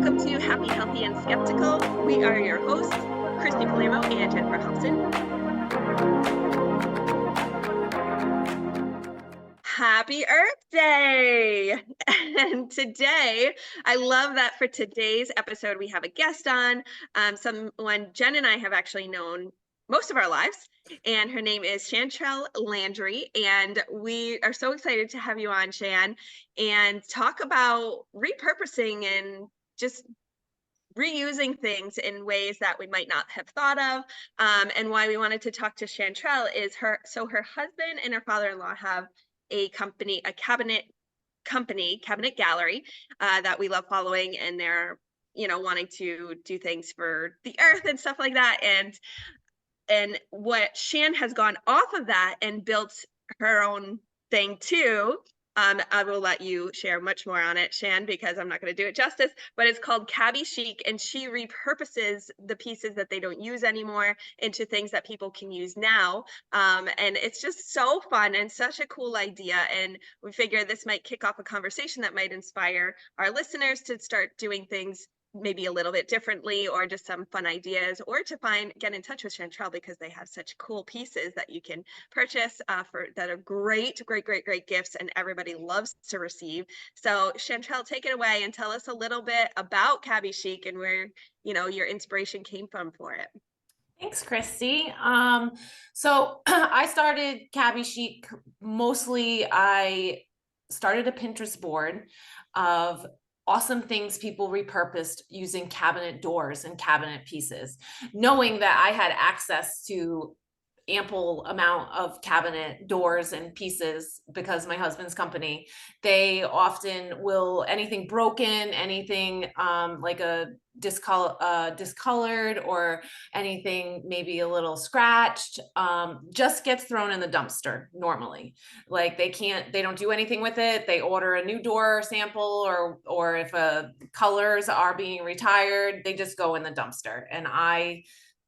Welcome to Happy, Healthy, and Skeptical. We are your hosts, Christy Palermo and Jennifer Hobson. Happy Earth Day! And today, I love that for today's episode, we have a guest on, someone Jen and I have actually known most of our lives, and her name is Chantrel Landry, and we are so excited to have you on, Shan, and talk about repurposing and just reusing things in ways that we might not have thought of. And why we wanted to talk to Chantrel is her husband and her father-in-law have a company, a cabinet gallery that we love following, and they're wanting to do things for the earth and stuff like that. And what Shan has gone off of that and built her own thing too. I will let you share much more on it, Shan, because I'm not going to do it justice, but it's called Cabby Chic, and she repurposes the pieces that they don't use anymore into things that people can use now. And it's just so fun and such a cool idea. And we figure this might kick off a conversation that might inspire our listeners to start doing things maybe a little bit differently, or just some fun ideas, or to get in touch with Chantrel because they have such cool pieces that you can purchase that are great gifts, and everybody loves to receive. So Chantrel, take it away and tell us a little bit about Cabby Chic and where your inspiration came from for it. Thanks, Christy. So I started Cabby Chic. Mostly I started a Pinterest board of awesome things people repurposed using cabinet doors and cabinet pieces, knowing that I had access to ample amount of cabinet doors and pieces because my husband's company, they often will, anything broken, anything like a discolored or anything maybe a little scratched, just gets thrown in the dumpster normally. Like they don't do anything with it. They order a new door sample, or if colors are being retired, they just go in the dumpster. And I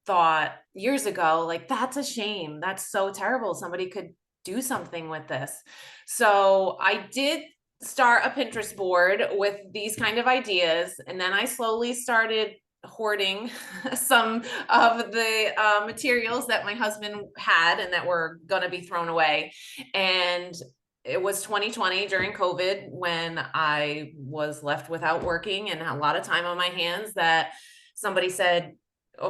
thought years ago, like, that's a shame. That's so terrible. Somebody could do something with this. So I did start a Pinterest board with these kind of ideas. And then I slowly started hoarding some of the materials that my husband had and that were going to be thrown away. And it was 2020 during COVID when I was left without working and a lot of time on my hands, that somebody said,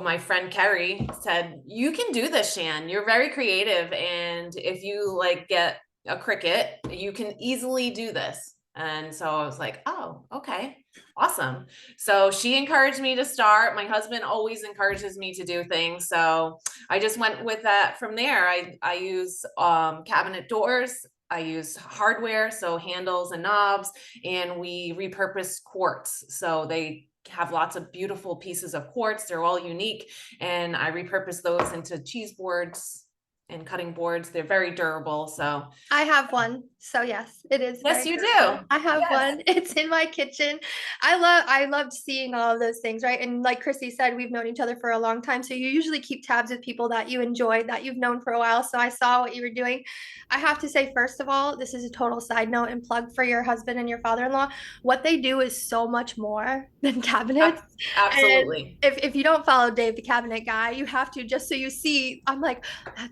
my friend Carrie said, "You can do this, Shan. You're very creative. And if you get a Cricut, you can easily do this." And so I was like, oh, okay, awesome. So she encouraged me to start. My husband always encourages me to do things. So I just went with that from there. I use cabinet doors. I use hardware, so handles and knobs, and we repurpose quartz. So they have lots of beautiful pieces of quartz. They're all unique. And I repurpose those into cheese boards and cutting boards. They're very durable. So I have one. So yes, it is. Yes, you durable. do. I have one. It's in my kitchen. I loved seeing all of those things, right? And like Christy said, we've known each other for a long time. So you usually keep tabs with people that you enjoy, that you've known for a while. So I saw what you were doing. I have to say, first of all, this is a total side note and plug for your husband and your father-in-law. What they do is so much more than cabinets. Absolutely. And if you don't follow Dave, the cabinet guy, you have to, just so you see. I'm like,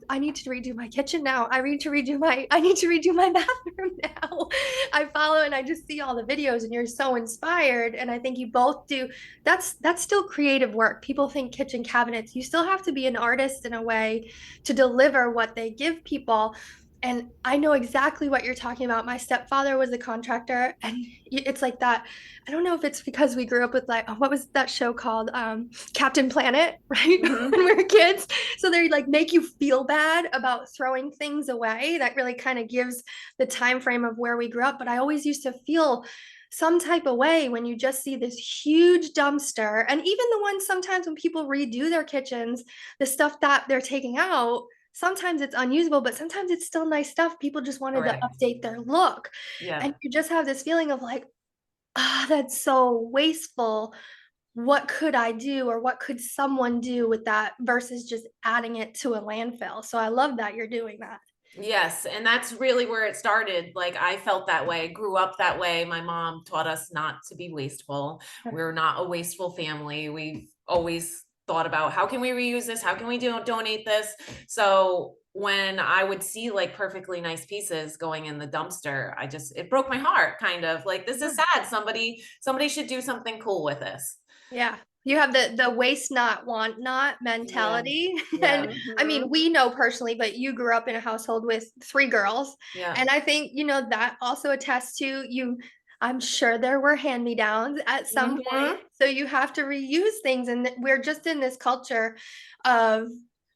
I need to redo my kitchen now. I need to redo my bathroom now. I follow and I just see all the videos, and you're so inspired. And I think you both do. That's still creative work. People think kitchen cabinets. You still have to be an artist in a way to deliver what they give people. And I know exactly what you're talking about. My stepfather was a contractor, and it's like that. I don't know if it's because we grew up with, like, what was that show called? Captain Planet, right? Mm-hmm. When we were kids. So they make you feel bad about throwing things away. That really kind of gives the time frame of where we grew up. But I always used to feel some type of way when you just see this huge dumpster. And even the ones sometimes when people redo their kitchens, the stuff that they're taking out, sometimes it's unusable, but sometimes it's still nice stuff. People just wanted to update their look. Yeah. And you just have this feeling of like, that's so wasteful. What could I do, or what could someone do with that versus just adding it to a landfill? So I love that you're doing that. Yes, and that's really where it started. Like I felt that way, grew up that way. My mom taught us not to be wasteful. We're not a wasteful family. We've always thought about how can we reuse this? How can we donate this? So when I would see like perfectly nice pieces going in the dumpster, it broke my heart kind of like, this is sad. Somebody should do something cool with this. Yeah. You have the waste not, want not mentality. Yeah. And I mean, we know personally, but you grew up in a household with 3 girls. Yeah. And I think, that also attests to you. I'm sure there were hand-me-downs at some point. So you have to reuse things. And we're just in this culture of,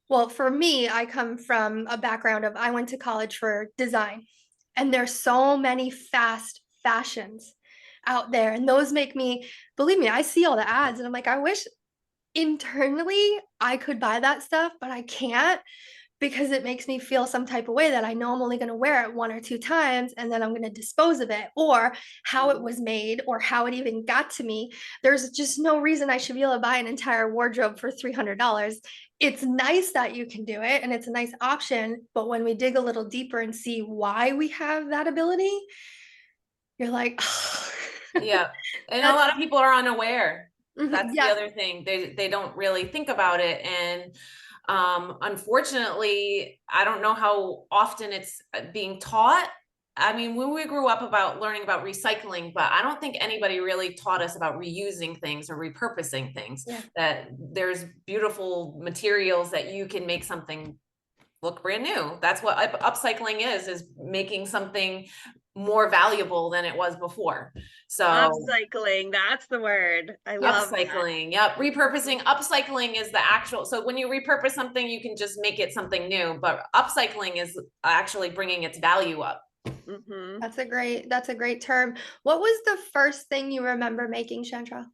well, for me, I come from a background of I went to college for design. And there's so many fast fashions out there. And those make me, believe me, I see all the ads and I'm like, I wish internally I could buy that stuff, but I can't because it makes me feel some type of way that I know I'm only going to wear it 1 or 2 times and then I'm going to dispose of it, or how it was made or how it even got to me. There's just no reason I should be able to buy an entire wardrobe for $300. It's nice that you can do it and it's a nice option, but when we dig a little deeper and see why we have that ability, you're like, Yeah. And a lot of people are unaware. That's the yeah. other thing. They don't really think about it. And unfortunately, I don't know how often it's being taught. I mean, when we grew up about learning about recycling, but I don't think anybody really taught us about reusing things or repurposing things, Yeah. that there's beautiful materials that you can make something look brand new. That's what upcycling is making something more valuable than it was before. So Upcycling, that's the word. I love that. upcycling, yep. Repurposing, upcycling is the actual, so when you repurpose something, you can just make it something new, but upcycling is actually bringing its value up. Mm-hmm. That's a great term. What was the first thing you remember making, Chantrel?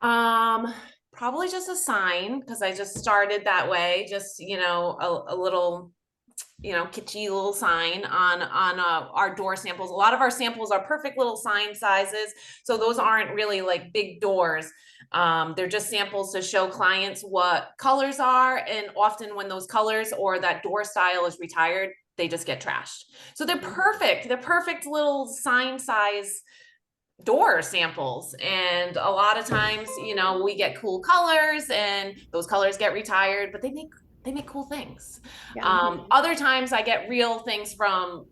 Probably just a sign, because I just started that way, just, a little, kitschy little sign on our door samples. A lot of our samples are perfect little sign sizes, so those aren't really like big doors. They're just samples to show clients what colors are, and often when those colors or that door style is retired, they just get trashed. So they're perfect. They're perfect little sign size door samples, and a lot of times we get cool colors and those colors get retired, but they make cool things. Yeah. Other times I get real things from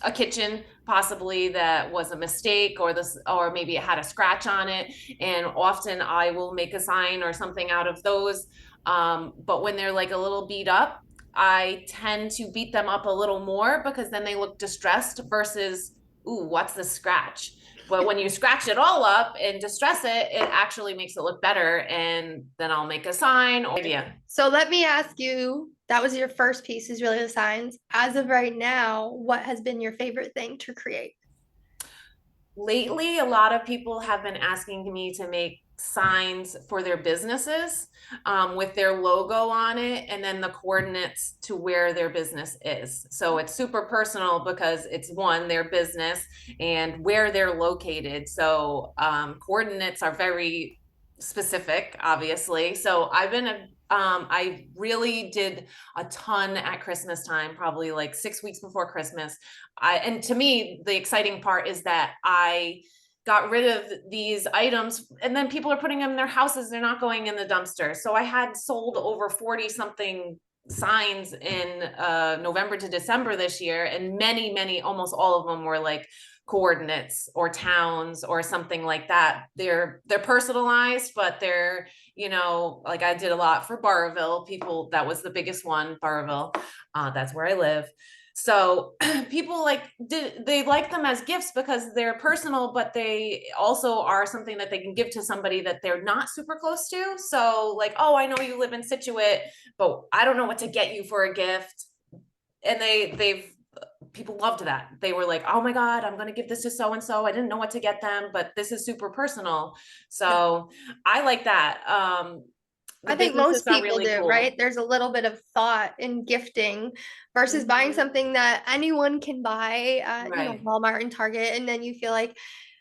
a kitchen possibly that was a mistake, or maybe it had a scratch on it, and often I will make a sign or something out of those. But when they're like a little beat up, I tend to beat them up a little more, because then they look distressed versus, ooh, what's the scratch? But when you scratch it all up and distress it, it actually makes it look better. And then I'll make a sign. So let me ask you, that was your first piece, is really the signs. As of right now, what has been your favorite thing to create? Lately, a lot of people have been asking me to make signs for their businesses, with their logo on it and then the coordinates to where their business is. So it's super personal because it's their business and where they're located. So coordinates are very specific, obviously. So I really did a ton at Christmas time, probably like 6 weeks before Christmas. And to me, the exciting part is that I got rid of these items, and then people are putting them in their houses. They're not going in the dumpster. So I had sold over 40 something signs in November to December this year. And many, almost all of them were like coordinates or towns or something like that. They're personalized, but they're, like I did a lot for Barraville people. That was the biggest one, Barraville. That's where I live. So people they like them as gifts because they're personal, but they also are something that they can give to somebody that they're not super close to. So like, oh, I know you live in Scituate, but I don't know what to get you for a gift. And people loved that. They were like, oh my God, I'm going to give this to so-and-so. I didn't know what to get them, but this is super personal. So I like that. I think most people really do, cool. right? There's a little bit of thought in gifting versus buying something that anyone can buy at, Right. Walmart and Target. And then you feel like,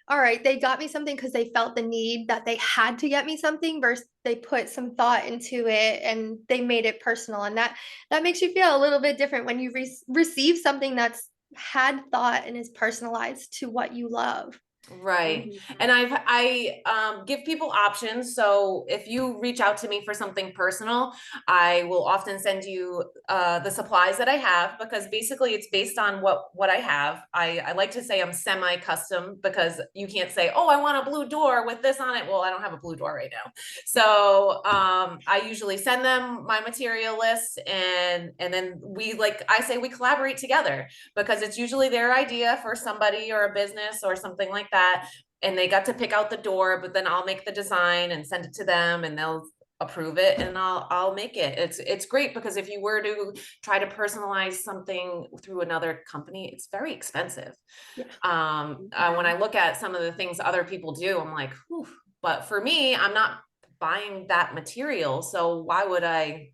all right, they got me something because they felt the need that they had to get me something versus they put some thought into it and they made it personal. And that makes you feel a little bit different when you receive something that's had thought and is personalized to what you love. Right. And I give people options. So if you reach out to me for something personal, I will often send you the supplies that I have, because basically it's based on what I have. I like to say I'm semi-custom, because you can't say, oh, I want a blue door with this on it. Well, I don't have a blue door right now. So I usually send them my material list, and then we, like I say, we collaborate together, because it's usually their idea for somebody or a business or something like that. And they got to pick out the door, but then I'll make the design and send it to them, and they'll approve it, and I'll make it. It's great, because if you were to try to personalize something through another company, it's very expensive. Yeah. When I look at some of the things other people do, I'm like, whew. But for me, I'm not buying that material, so why would I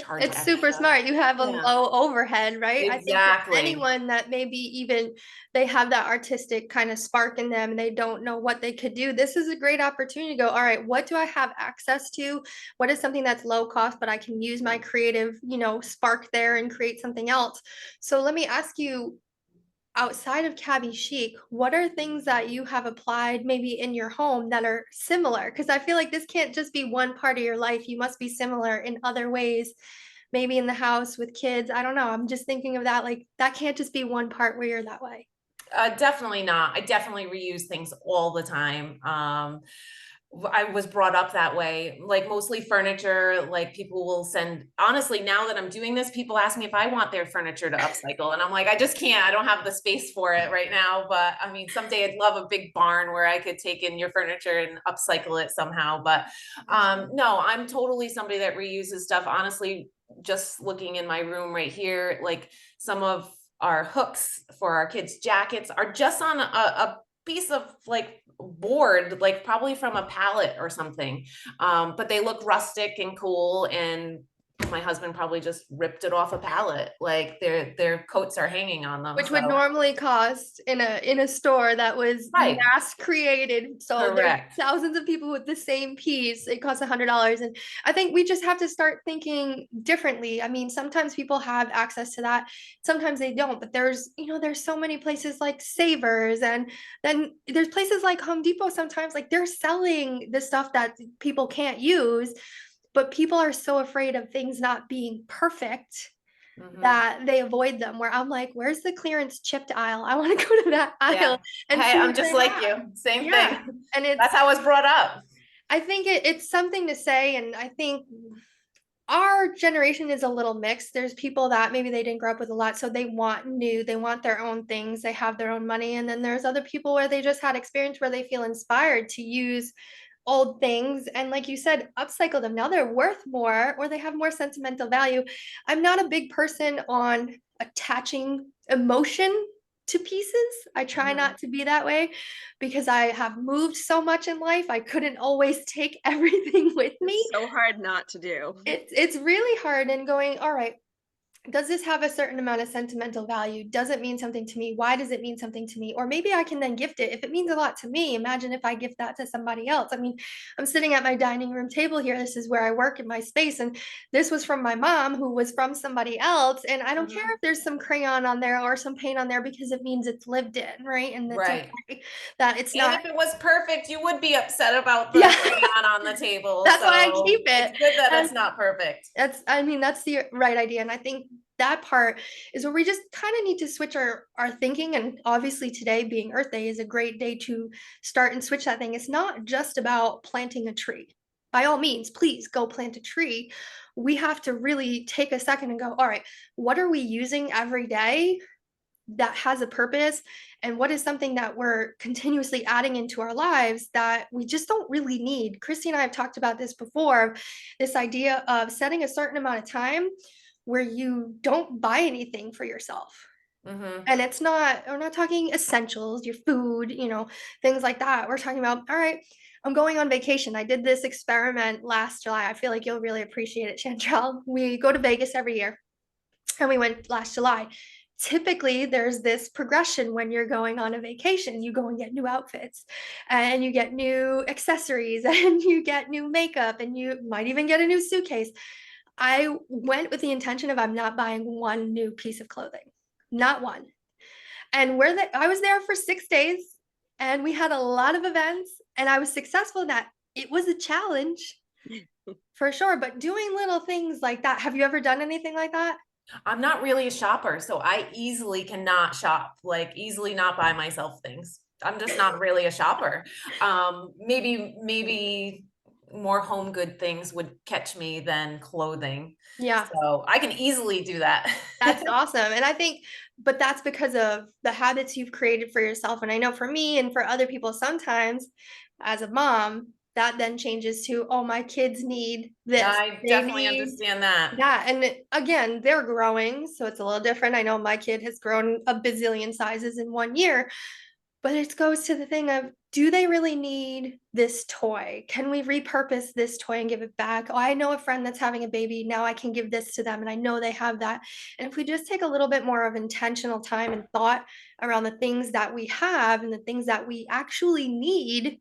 charge It's super extra? smart. You have a Yeah. low overhead, right? I think for Exactly. anyone that maybe even they have that artistic kind of spark in them and they don't know what they could do, this is a great opportunity to go, all right, what do I have access to? What is something that's low cost, but I can use my creative, spark there and create something else? So let me ask you, outside of Cabby Chic, what are things that you have applied maybe in your home that are similar? Because I feel like this can't just be one part of your life. You must be similar in other ways, maybe in the house with kids. I don't know. I'm just thinking of that. Like, that can't just be one part where you're that way. Definitely not. I definitely reuse things all the time. I was brought up that way, like mostly furniture. Like people will send, honestly, now that I'm doing this, people ask me if I want their furniture to upcycle. And I'm like, I just can't, I don't have the space for it right now. But I mean, someday I'd love a big barn where I could take in your furniture and upcycle it somehow. But no, I'm totally somebody that reuses stuff. Honestly, just looking in my room right here, like some of our hooks for our kids' jackets are just on a piece of like board, like probably from a pallet or something. But they look rustic and cool, and my husband probably just ripped it off a pallet. Like their coats are hanging on them. Which would normally cost in a store that was Right. mass created. So there's Correct. thousands of people with the same piece. It costs $100. And I think we just have to start thinking differently. I mean, sometimes people have access to that, sometimes they don't. But there's so many places like Savers, and then there's places like Home Depot sometimes, like they're selling the stuff that people can't use, but people are so afraid of things not being perfect that they avoid them, where I'm like, where's the clearance chipped aisle? I want to go to that Yeah. aisle and Hey, see I'm what just they like have. you. Same Yeah. thing. And That's how I was brought up. I think it's something to say. And I think our generation is a little mixed. There's people that maybe they didn't grow up with a lot, so they want new, they want their own things, they have their own money. And then there's other people where they just had experience where they feel inspired to use old things and, like you said, upcycle them. Now they're worth more or they have more sentimental value. I'm not a big person on attaching emotion to pieces. I try not to be that way because I have moved so much in life. I couldn't always take everything with me. It's so hard not to do. It's really hard, and going, all right, does this have a certain amount of sentimental value? Does it mean something to me? Why does it mean something to me? Or maybe I can then gift it. If it means a lot to me, imagine if I gift that to somebody else. I mean, I'm sitting at my dining room table here. This is where I work in my space. And this was from my mom, who was from somebody else. And I don't care if there's some crayon on there or some paint on there, because it means it's lived in, right? And it's Right. okay that it's And not. if it was perfect, you would be upset about the Yeah. crayon on the table. That's why I So keep it. it's good that And it's not perfect. that's the right idea. And I think that part is where we just kind of need to switch our thinking. And obviously today, being Earth Day, is a great day to start and switch that thing. It's not just about planting a tree. By all means, please go plant a tree. We have to really take a second and go, all right, what are we using every day that has a purpose, and what is something that we're continuously adding into our lives that we just don't really need? Christy and I have talked about this before, this idea of setting a certain amount of time where you don't buy anything for yourself. And we're not talking essentials, your food, things like that. We're talking about, all right, I'm going on vacation. I did this experiment last July. I feel like you'll really appreciate it, Chantrel. We go to Vegas every year, and we went last July. typically there's this progression when you're going on a vacation. You go and get new outfits and you get new accessories and you get new makeup and you might even get a new suitcase. I went with the intention of I'm not buying one new piece of clothing, not one. And I was there for 6 days and we had a lot of events and I was successful in that. It was a challenge for sure, but doing little things like that. Have you ever done anything like that? I'm not really a shopper, so I easily cannot shop, like easily not buy myself things. I'm just not really a shopper. Maybe more home good things would catch me than clothing. Yeah. So I can easily do that. That's awesome. And I think, but that's because of the habits you've created for yourself. And I know for me and for other people, sometimes as a mom, that then changes to, oh, my kids need this. I They definitely need understand that. that. And again, they're growing. So it's a little different. I know my kid has grown a bazillion sizes in 1 year, but it goes to the thing of, do they really need this toy? Can we repurpose this toy and give it back? Oh, I know a friend that's having a baby. Now I can give this to them and I know they have that. And if we just take a little bit more of intentional time and thought around the things that we have and the things that we actually need,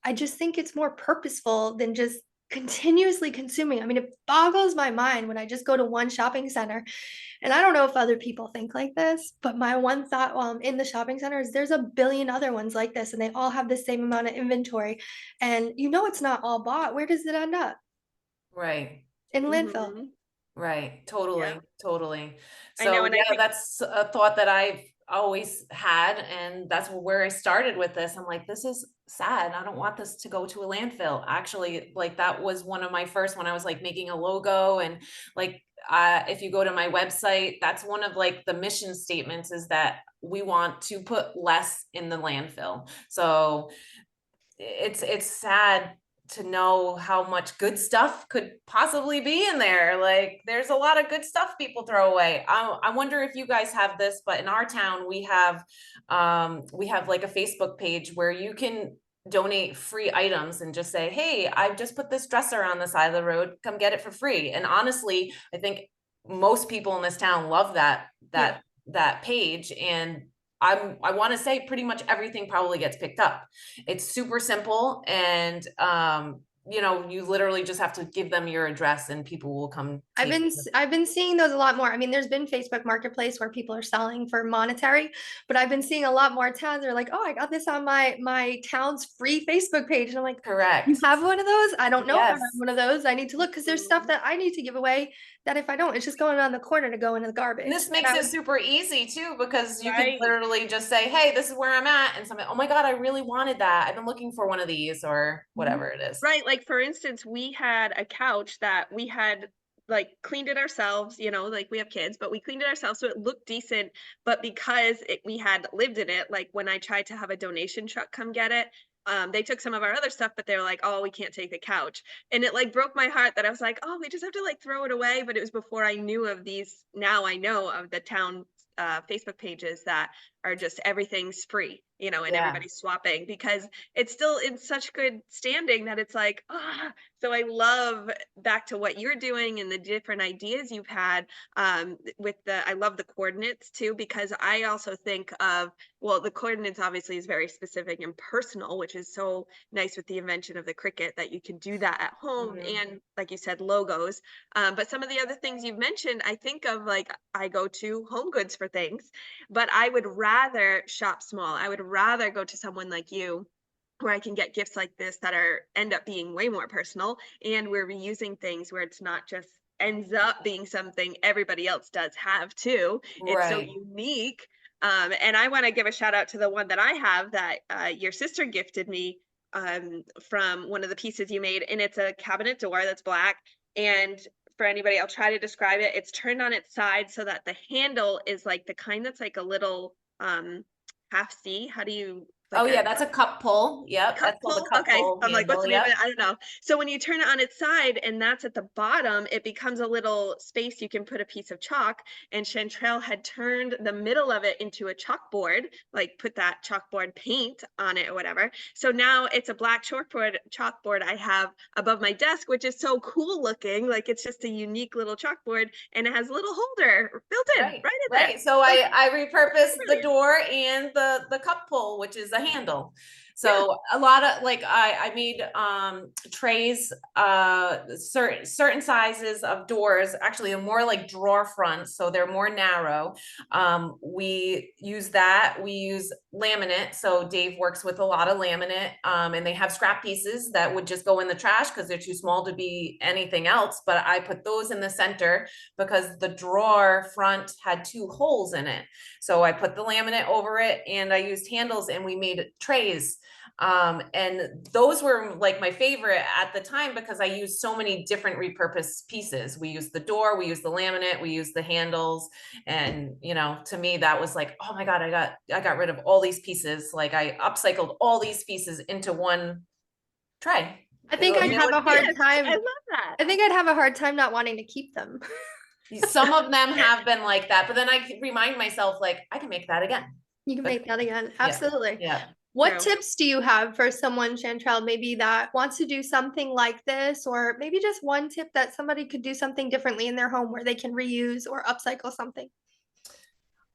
I just think it's more purposeful than just continuously consuming. I mean, it boggles my mind when I just go to one shopping center. And I don't know if other people think like this, but my one thought while I'm in the shopping center is there's a billion other ones like this, and they all have the same amount of inventory. And it's not all bought. Where does it end up? Right. In landfill. Mhm. Right. Totally. Yeah. Totally. I know, So and I yeah, think that's a thought that I've always had. And that's where I started with this. I'm like, this is sad. I don't want this to go to a landfill. Actually, like that was one of my first when I was like making a logo and like if you go to my website, that's one of like the mission statements is that we want to put less in the landfill. So it's sad to know how much good stuff could possibly be in there. Like there's a lot of good stuff people throw away. I wonder if you guys have this, but in our town we have like a Facebook page where you can donate free items and just say, hey, I've just put this dresser on the side of the road, come get it for free. And honestly, I think most people in this town love that page. And I want to say pretty much everything probably gets picked up. It's super simple and you literally just have to give them your address and people will come take it. I've been seeing those a lot more. I mean, there's been Facebook Marketplace where people are selling for monetary, but I've been seeing a lot more towns are like, oh, I got this on my town's free Facebook page. And I'm like, you Correct. have one of those? I don't know if I have Yes. one of those. I need to look because there's stuff that I need to give away that if I don't, it's just going on the corner to go into the garbage. And this makes it super easy too, because you can Right. literally just say, hey, this is where I'm at. And somebody, oh my God, I really wanted that. I've been looking for one of these or whatever it is. Right, like for instance, we had a couch that we had like cleaned it ourselves, like we have kids, but we cleaned it ourselves so it looked decent. But because we had lived in it, like when I tried to have a donation truck come get it, they took some of our other stuff, but they were like, oh, we can't take the couch. And it like broke my heart that I was like, oh, we just have to like throw it away. But it was before I knew of these. Now I know of the town Facebook pages that are just everything's free, and Yeah. everybody's swapping because it's still in such good standing that it's like, so I love back to what you're doing and the different ideas you've had I love the coordinates too, because I also think of, well, the coordinates obviously is very specific and personal, which is so nice with the invention of the Cricut that you can do that at home. And like you said, logos. But some of the other things you've mentioned, I think of like, I go to Home Goods for things, but I would rather shop small. I would rather go to someone like you where I can get gifts like this that end up being way more personal, and we're reusing things where it's not just ends up being something everybody else does have too. It's so Right. unique. And I want to give a shout out to the one that I have that your sister gifted me from one of the pieces you made, and it's a cabinet door that's black. And for anybody, I'll try to describe it. It's turned on its side so that the handle is like the kind that's like a little half C. How do you Oh like yeah, a that's a cup pull. Yep, cup that's called the pull. cup Okay, pull I'm like, what's handle. the name of Yep. it? I don't know. So when you turn it on its side and that's at the bottom, it becomes a little space you can put a piece of chalk. And Chantrel had turned the middle of it into a chalkboard, like put that chalkboard paint on it or whatever. So now it's a black chalkboard I have above my desk, which is so cool looking. Like it's just a unique little chalkboard, and it has a little holder built in Right, right in right. there. So Like, I repurposed the door and the cup pull, which is a handle. yeah. So a lot of like I made trays certain sizes of doors, actually they're more like drawer fronts, so they're more narrow. We use that. We use laminate. So Dave works with a lot of laminate, and they have scrap pieces that would just go in the trash because they're too small to be anything else. But I put those in the center because the drawer front had 2 holes in it. So I put the laminate over it and I used handles and we made trays. And those were like my favorite at the time because I used so many different repurposed pieces. We used the door, we used the laminate, we used the handles. And, you know, to me, that was like, oh my God, I got rid of all these pieces. Like I upcycled all these pieces into one tray. I think And I'd it have a looked hard good. time. I love that. I think I'd have a hard time not wanting to keep them. Some of them have been like that, but then I remind myself, like, I can make that again. You can But- make that again. Yeah. Absolutely. Yeah. What True. tips do you have for someone, Chantrel, maybe that wants to do something like this, or maybe just one tip that somebody could do something differently in their home where they can reuse or upcycle something?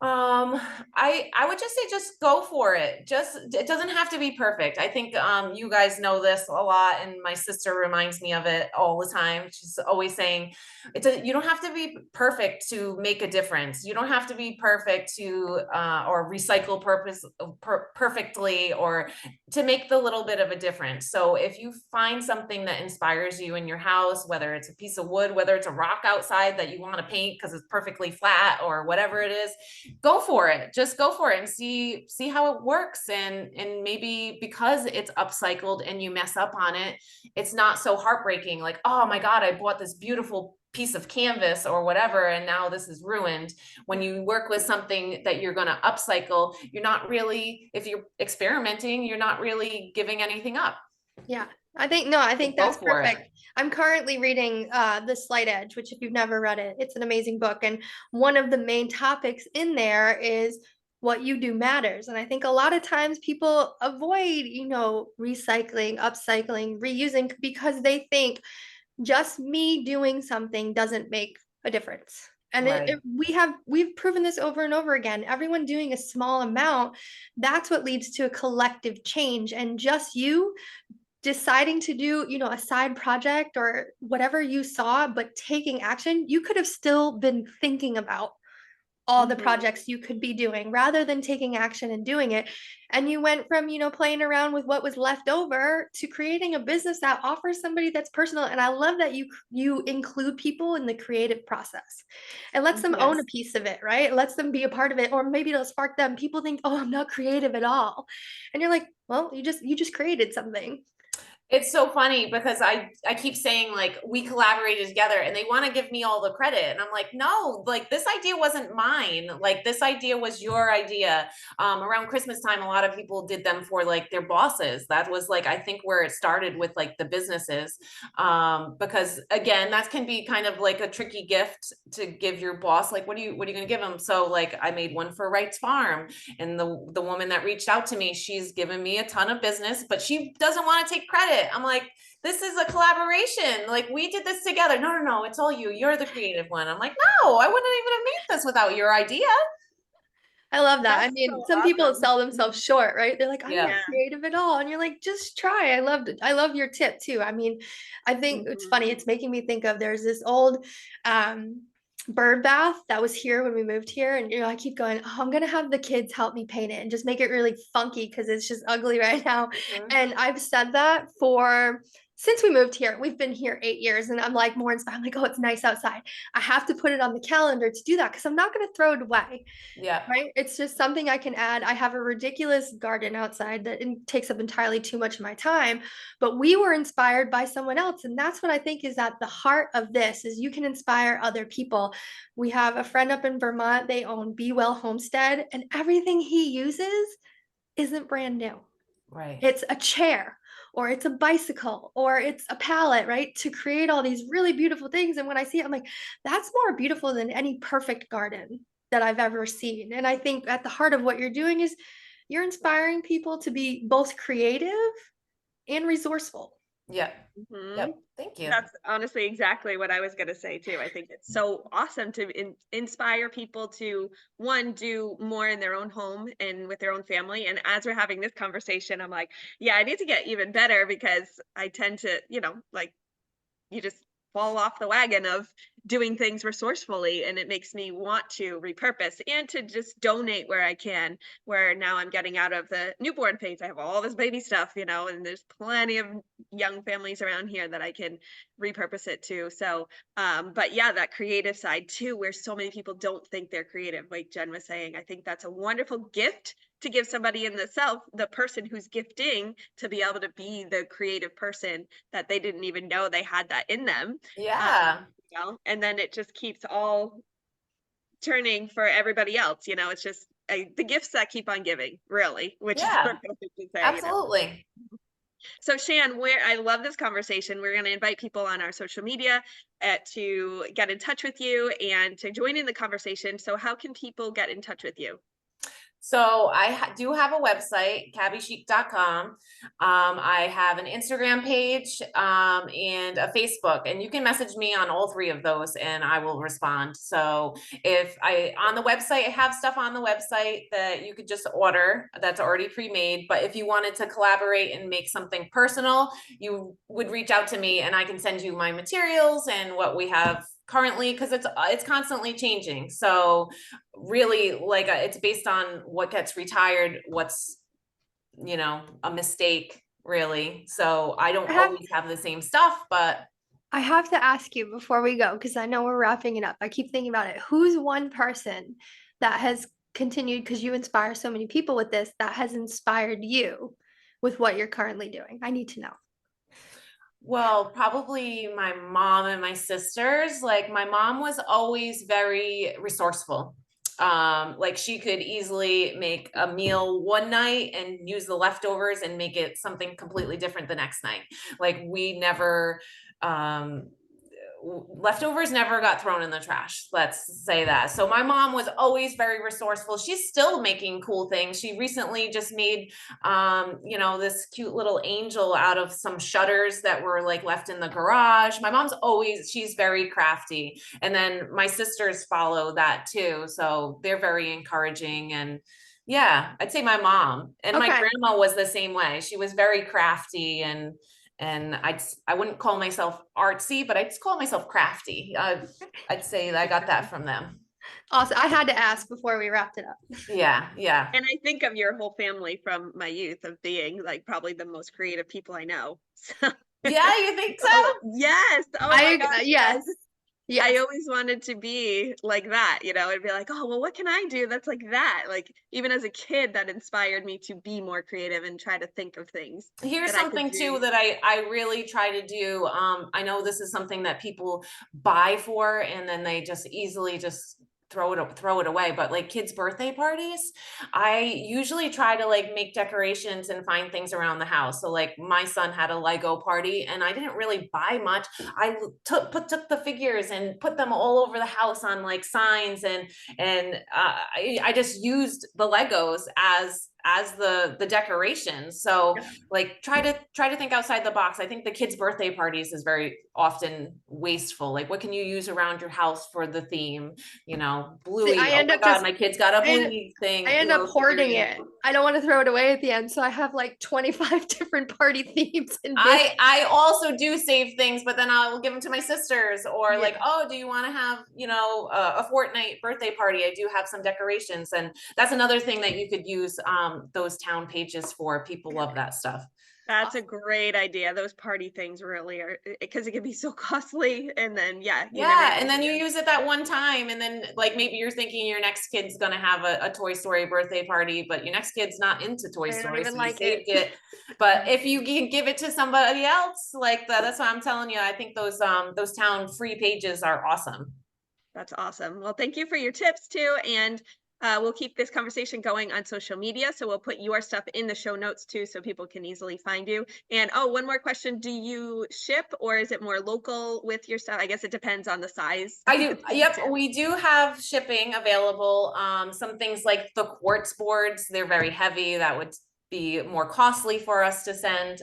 I would just say just go for it. Just it doesn't have to be perfect. I think you guys know this a lot, and my sister reminds me of it all the time. She's always saying you don't have to be perfect to make a difference. You don't have to be perfect to or recycle perfectly or to make the little bit of a difference. So if you find something that inspires you in your house, whether it's a piece of wood, whether it's a rock outside that you want to paint because it's perfectly flat or whatever it is, go for it. Just go for it and see how it works. And maybe because it's upcycled and you mess up on it, it's not so heartbreaking. Like, oh my God, I bought this beautiful piece of canvas or whatever, and now this is ruined. When you work with something that you're going to upcycle, you're not really, if you're experimenting, you're not really giving anything up. Yeah, I think Go that's for it. perfect. I'm currently reading The Slight Edge, which if you've never read it, it's an amazing book. And one of the main topics in there is what you do matters. And I think a lot of times people avoid, recycling, upcycling, reusing because they think just me doing something doesn't make a difference. And Right. we've proven this over and over again. Everyone doing a small amount, that's what leads to a collective change. And just you deciding to do, a side project or whatever you saw, but taking action, you could have still been thinking about all the projects you could be doing rather than taking action and doing it. And you went from, playing around with what was left over to creating a business that offers somebody that's personal. And I love that you include people in the creative process. It lets them own a piece of it, right? It lets them be a part of it, or maybe it'll spark them. People think, oh, I'm not creative at all. And you're like, well, you just created something. It's so funny because I keep saying like we collaborated together and they want to give me all the credit. And I'm like, no, like this idea wasn't mine. Like this idea was your idea. Around Christmas time, a lot of people did them for like their bosses. That was like, I think where it started with like the businesses. Because again, that can be kind of like a tricky gift to give your boss. Like, what are you going to give them? So like I made one for Wright's Farm, and the woman that reached out to me, she's given me a ton of business, but she doesn't want to take credit. I'm like, this is a collaboration. Like we did this together. No, it's all you. You're the creative one. I'm like, no, I wouldn't even have made this without your idea. I love that. That's I mean, so some people awesome. sell themselves short, right? They're like, I'm not Yeah. creative at all. And you're like, just try. I loved it. I love your tip too. I mean, I think it's funny. It's making me think of there's this old bird bath that was here when we moved here. And I keep going, oh, I'm gonna have the kids help me paint it and just make it really funky because it's just ugly right now. And I've said that since we moved here. We've been here 8 years, and I'm like more inspired. I'm like, oh, it's nice outside. I have to put it on the calendar to do that because I'm not going to throw it away. Yeah. Right. It's just something I can add. I have a ridiculous garden outside that takes up entirely too much of my time, but we were inspired by someone else. And that's what I think is at the heart of this is you can inspire other people. We have a friend up in Vermont. They own Be Well Homestead, and everything he uses isn't brand new. Right. It's a chair, or it's a bicycle, or it's a pallet, right? To create all these really beautiful things. And when I see it, I'm like, that's more beautiful than any perfect garden that I've ever seen. And I think at the heart of what you're doing is you're inspiring people to be both creative and resourceful. Yep. Mhm. Yep. Thank you. That's honestly exactly what I was going to say too. I think it's so awesome to inspire people to one, do more in their own home and with their own family. And as we're having this conversation, I'm like, yeah, I need to get even better because I tend to, like you just fall off the wagon of doing things resourcefully, and it makes me want to repurpose and to just donate where I can. Where now I'm getting out of the newborn phase, I have all this baby stuff, and there's plenty of young families around here that I can repurpose it to. So but yeah, that creative side too, where so many people don't think they're creative, like Jen was saying, I think that's a wonderful gift to give somebody in the person who's gifting, to be able to be the creative person that they didn't even know they had that in them. Yeah. And then it just keeps all turning for everybody else. It's just the gifts that keep on giving, really, which is Yeah. what I think to say. Absolutely. So Shan, I love this conversation. We're going to invite people on our social media to get in touch with you and to join in the conversation. So how can people get in touch with you? So I do have a website, cabbychic.com. I have an Instagram page and a Facebook, and you can message me on all three of those and I will respond. So if on the website, I have stuff on the website that you could just order that's already pre-made. But if you wanted to collaborate and make something personal, you would reach out to me and I can send you my materials and what we have currently, because it's constantly changing. So really, like, it's based on what gets retired, what's a mistake, really. So I don't always have the same stuff, but I have to ask you before we go, because I know we're wrapping it up. I keep thinking about it. Who's one person that has continued, because you inspire so many people with this, that has inspired you with what you're currently doing? I need to know. well, probably my mom and my sisters. Like, my mom was always very resourceful. Like, she could easily make a meal one night and use the leftovers and make it something completely different the next night. Like, we never leftovers never got thrown in the trash. Let's say that. So my mom was always very resourceful. She's still making cool things. She recently just made, this cute little angel out of some shutters that were like left in the garage. My mom's she's very crafty. And then my sisters follow that too. So they're very encouraging. And yeah, I'd say my mom and my grandma was the same way. She was very crafty and I wouldn't call myself artsy, but I'd call myself crafty. I'd say I got that from them. Awesome. I had to ask before we wrapped it up. Yeah, yeah. And I think of your whole family from my youth of being like probably the most creative people I know. So. Yeah, you think so? Yes. Oh my gosh. Yes. Yes. I always wanted to be like that, it'd be like, oh, well, what can I do that's like that? Like, even as a kid, that inspired me to be more creative and try to think of things. Here's something too that I really try to do. I know this is something that people buy for and then they just easily just throw it away, but like kids' birthday parties, I usually try to like make decorations and find things around the house. So like my son had a Lego party and I didn't really buy much. I took the figures and put them all over the house on like signs, and I just used the Legos as the decorations. So like try to think outside the box. I think the kids' birthday parties is very often wasteful. Like, what can you use around your house for the theme? Bluey. Oh my God, my kids got a Bluey thing. I end up hoarding it. I don't want to throw it away at the end, so I have like 25 different party themes. I also do save things, but then I'll give them to my sisters, or like, oh, do you want to have a fortnight birthday party? I do have some decorations, and that's another thing that you could use those town pages for. People love that stuff. That's a great idea. Those party things really are, because it can be so costly. And then, and then you use it that one time. And then like, maybe you're thinking your next kid's going to have a Toy Story birthday party, but your next kid's not into Toy Story. So you saved it. But if you can give it to somebody else like that, that's what I'm telling you. I think those town free pages are awesome. That's awesome. Well, thank you for your tips too. And We'll keep this conversation going on social media. So we'll put your stuff in the show notes too, so people can easily find you. And oh, one more question. Do you ship or is it more local with your stuff? I guess it depends on the size. I do. Yep. We do have shipping available. Some things like the quartz boards, they're very heavy. That would be more costly for us to send.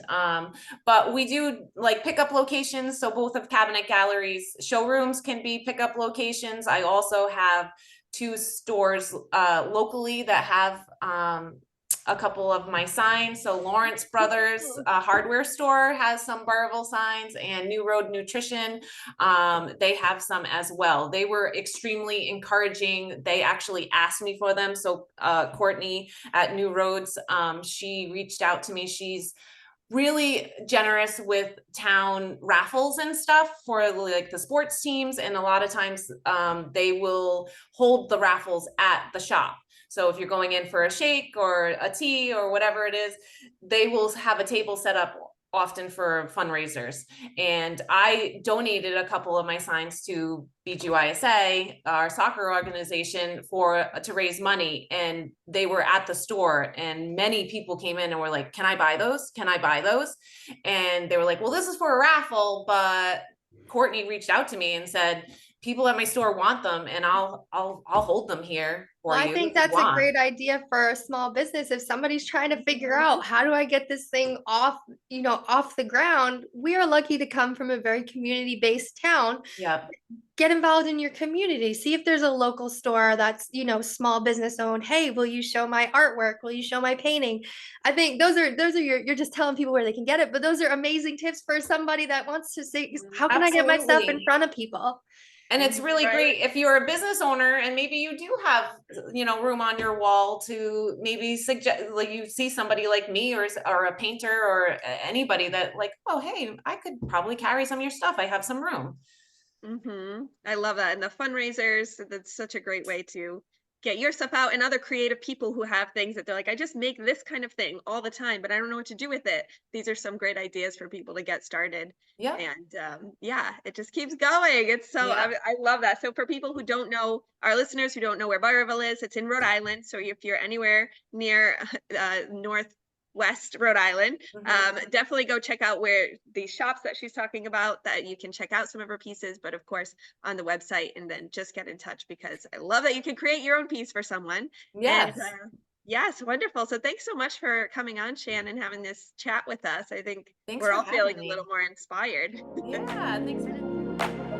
But we do like pickup locations. So both of Cabinet Gallery's showrooms can be pickup locations. I also have 2 stores locally that have a couple of my signs. So Lawrence Brothers hardware store has some Burville signs, and New Road Nutrition, they have some as well. They were extremely encouraging. They actually asked me for them. So Courtney at New Roads, she reached out to me. She's really generous with town raffles and stuff for like the sports teams. And a lot of times they will hold the raffles at the shop. So if you're going in for a shake or a tea or whatever it is, they will have a table set up often for fundraisers. And I donated a couple of my signs to BGYSA, our soccer organization, to raise money. And they were at the store, and many people came in and were like, can I buy those? Can I buy those? And they were like, well, this is for a raffle, but Courtney reached out to me and said, people at my store want them, and I'll hold them here for you. I think that's a great idea for a small business. If somebody's trying to figure out, how do I get this thing off the ground? We are lucky to come from a very community-based town. Yeah. Get involved in your community. See if there's a local store that's, small business owned. Hey, will you show my artwork? Will you show my painting? I think those are you're just telling people where they can get it, but those are amazing tips for somebody that wants to say, how can I get my stuff in front of people? And it's really great if you're a business owner and maybe you do have, room on your wall to maybe suggest, like you see somebody like me or a painter or anybody that like, oh, hey, I could probably carry some of your stuff. I have some room. I love that. And the fundraisers, that's such a great way to get your stuff out, and other creative people who have things that they're like, I just make this kind of thing all the time, but I don't know what to do with it. These are some great ideas for people to get started. Yeah. And it just keeps going. It's so, I love that. So for people who don't know, our listeners who don't know where Burville is, it's in Rhode Island. So if you're anywhere near Northwest Rhode Island, definitely go check out where these shops that she's talking about, that you can check out some of her pieces, but of course on the website, and then just get in touch, because I love that you can create your own piece for someone. Yes. And, yes, wonderful. So thanks so much for coming on, Shan, and having this chat with us. I think we're all feeling a little more inspired. Yeah, thanks for